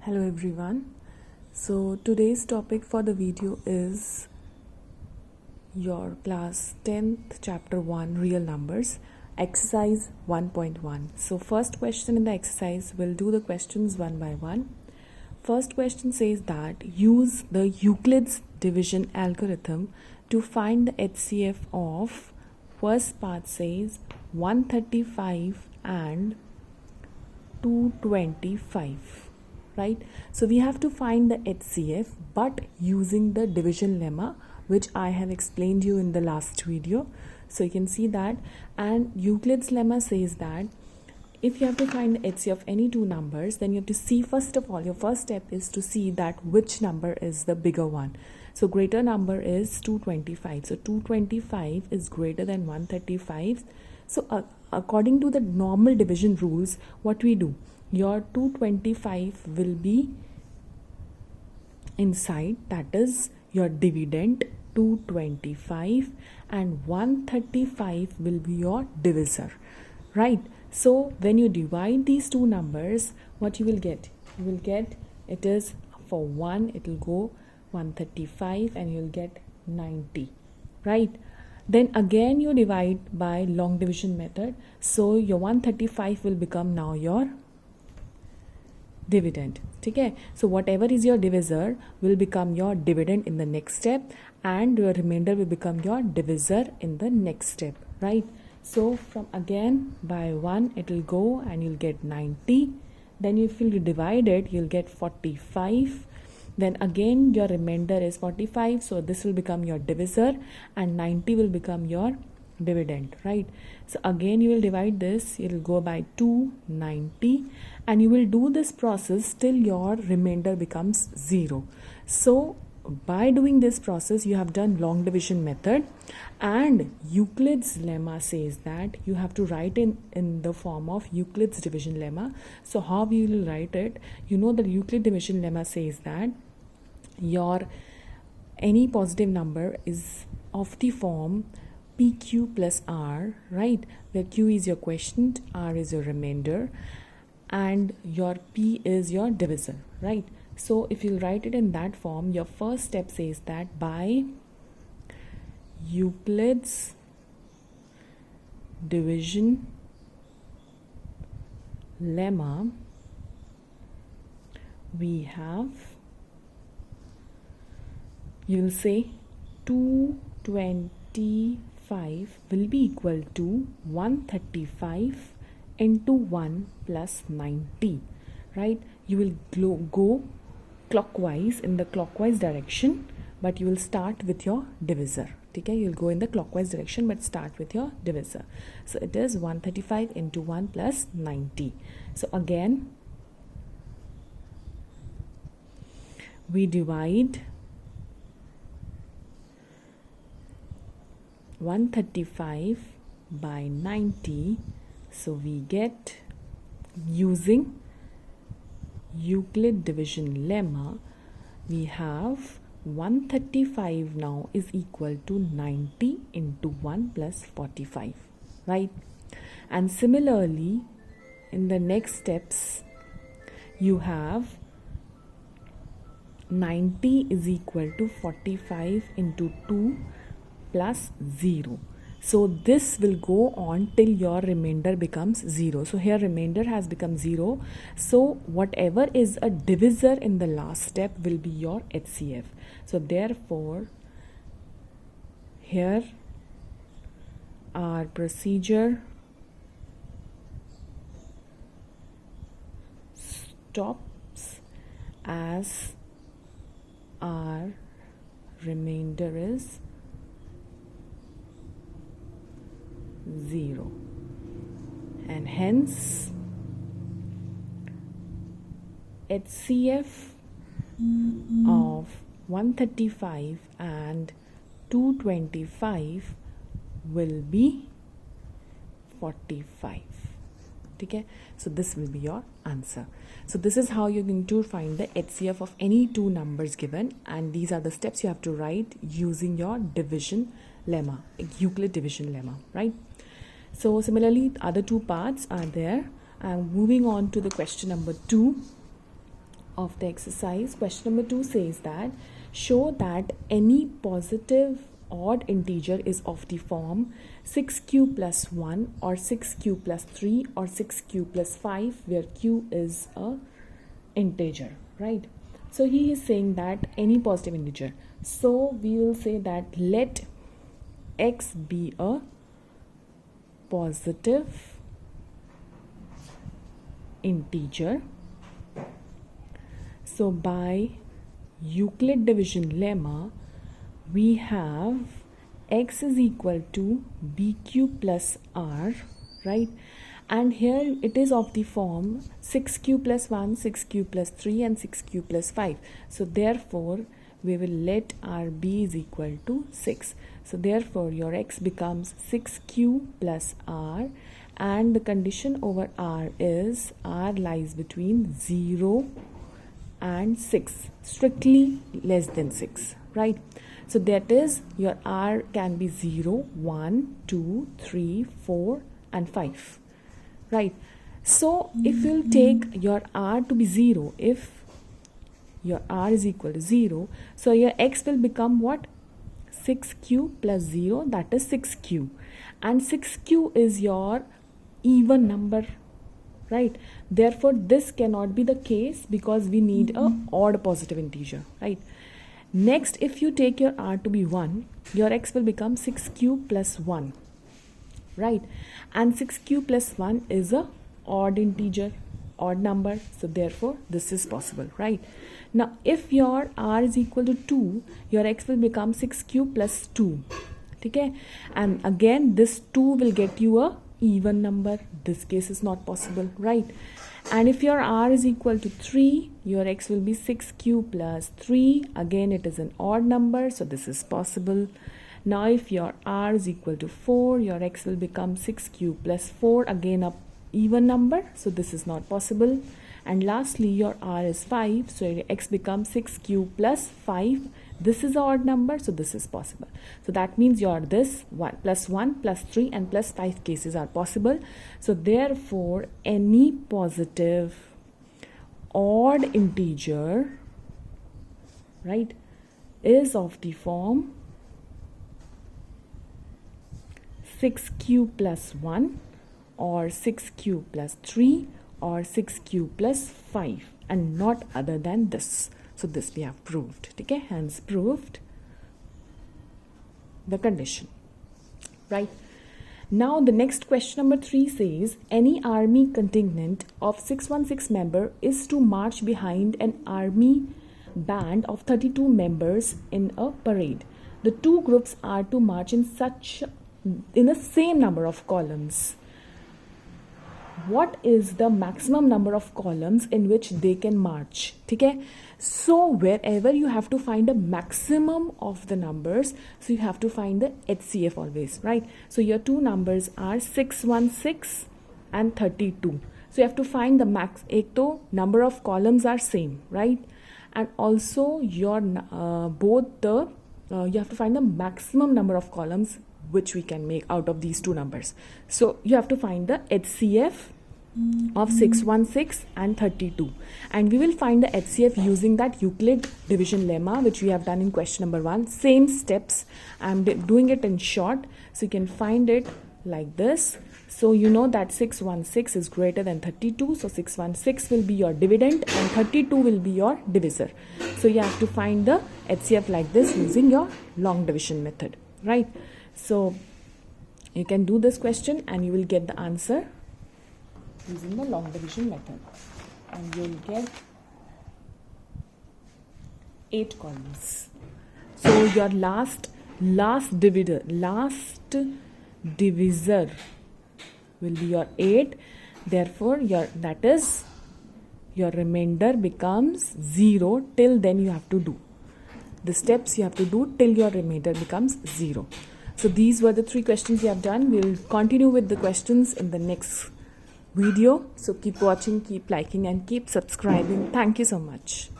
Hello everyone. So today's topic for the video is your class 10th chapter 1 real numbers exercise 1.1. So first question in the exercise, we'll do the questions one by one. First question says that use the Euclid's division algorithm to find the HCF of, first part says 135 and 225. Right, so we have to find the HCF but using the division lemma which I have explained you in the last video. So you can see that, and Euclid's lemma says that if you have to find the HCF of any two numbers, then you have to see, first of all, your first step is to see that which number is the bigger one. So greater number is 225. So 225 is greater than 135. So according to the normal division rules, what we do, your 225 will be inside, that is your dividend 225, and 135 will be your divisor, right? So when you divide these two numbers, what you will get, it is for 1 it will go 135 and you'll get 90, right? Then again you divide by long division method, so your 135 will become now your dividend. Okay, so whatever is your divisor will become your dividend in the next step, and your remainder will become your divisor in the next step, right? So from again by 1 it will go and you'll get 90. Then if you divide it, you'll get 45. Then again your remainder is 45, so this will become your divisor and 90 will become your dividend, right? So again you will divide this, it will go by 290, and you will do this process till your remainder becomes 0. So by doing this process, you have done long division method, and Euclid's lemma says that you have to write in the form of Euclid's division lemma. So how we will write it, you know, the Euclid division lemma says that your any positive number is of the form PQ plus R, right? Where Q is your quotient, R is your remainder, and your P is your divisor, right? So if you write it in that form, your first step says that by Euclid's division lemma, we have, you will say 225 will be equal to 135 into 1 plus 90, right? You will go clockwise, in the clockwise direction, but you will start with your divisor. Okay, you'll go in the clockwise direction but start with your divisor. So it is 135 into 1 plus 90. So again we divide 135 by 90, so we get, using Euclid division lemma, we have 135 now is equal to 90 into 1 plus 45, right? And similarly in the next steps, you have 90 is equal to 45 into 2 plus 0. So this will go on till your remainder becomes 0. So here remainder has become 0. So whatever is a divisor in the last step will be your HCF. So therefore here our procedure stops as our remainder is 0, and hence HCF of 135 and 225 will be 45. Okay, so this will be your answer. So this is how you're going to find the HCF of any two numbers given, and these are the steps you have to write using your division lemma, Euclid division lemma, right? So similarly, other two parts are there. I'm moving on to the question number 2. of the exercise. Question number 2 says that show that any positive odd integer is of the form 6q plus 1 or 6q plus 3 or 6q plus 5, where q is a integer, right? So he is saying that any positive integer. So we will say that let x be a positive integer. So by Euclid division lemma, we have x is equal to bq plus r, right? And here it is of the form 6q plus 1, 6q plus 3 and 6q plus 5. So therefore we will let r b is equal to 6. So therefore your x becomes 6q plus r, and the condition over r is r lies between 0 and 6, strictly less than 6, right? So that is your r can be 0, 1, 2, 3, 4 and 5, right? So if you'll take your r to be 0, if your r is equal to 0, so your x will become what? 6q plus 0, that is 6q, and 6q is your even number, right? Therefore this cannot be the case because we need a odd positive integer, right? Next, if you take your r to be 1, your x will become 6q plus 1, right? And 6q plus 1 is a odd integer, odd number, so therefore this is possible, right? Now if your r is equal to 2, your x will become 6q plus 2, okay? And again this 2 will get you a even number. This case is not possible, right? And if your r is equal to 3, your x will be 6q plus 3, again it is an odd number, so this is possible. Now if your r is equal to 4, your x will become 6q plus 4, again a even number, so this is not possible. And lastly your r is 5, so your x becomes 6q plus 5, this is an odd number, so this is possible. So that means your this 1 plus 1 plus 3 and plus 5 cases are possible. So therefore any positive odd integer, right, is of the form 6q plus 1 or 6q plus 3 or 6q plus 5 and not other than this. So this we have proved, okay? Hence proved the condition, right? Now the next question number 3 says any army contingent of 616 member is to march behind an army band of 32 members in a parade. The two groups are to march in the same number of columns. What is the maximum number of columns in which they can march? Okay, so wherever you have to find a maximum of the numbers, so you have to find the HCF always, right? So your two numbers are 616 and 32. So you have to find the max. Ek to number of columns are same, right? And also your you have to find the maximum number of columns which we can make out of these two numbers. So you have to find the HCF of 616 and 32, and we will find the HCF using that Euclid division lemma which we have done in question number 1. Same steps, I'm doing it in short, so you can find it like this. So you know that 616 is greater than 32, so 616 will be your dividend and 32 will be your divisor. So you have to find the HCF like this using your long division method, right? So you can do this question and you will get the answer using the long division method, and you will get 8 columns. So your last divisor will be your 8. Therefore your remainder becomes 0. Till then you have to do the steps you have to do till your remainder becomes 0. So these were the 3 questions we have done. We will continue with the questions in the next video. So keep watching, keep liking and keep subscribing. Thank you so much.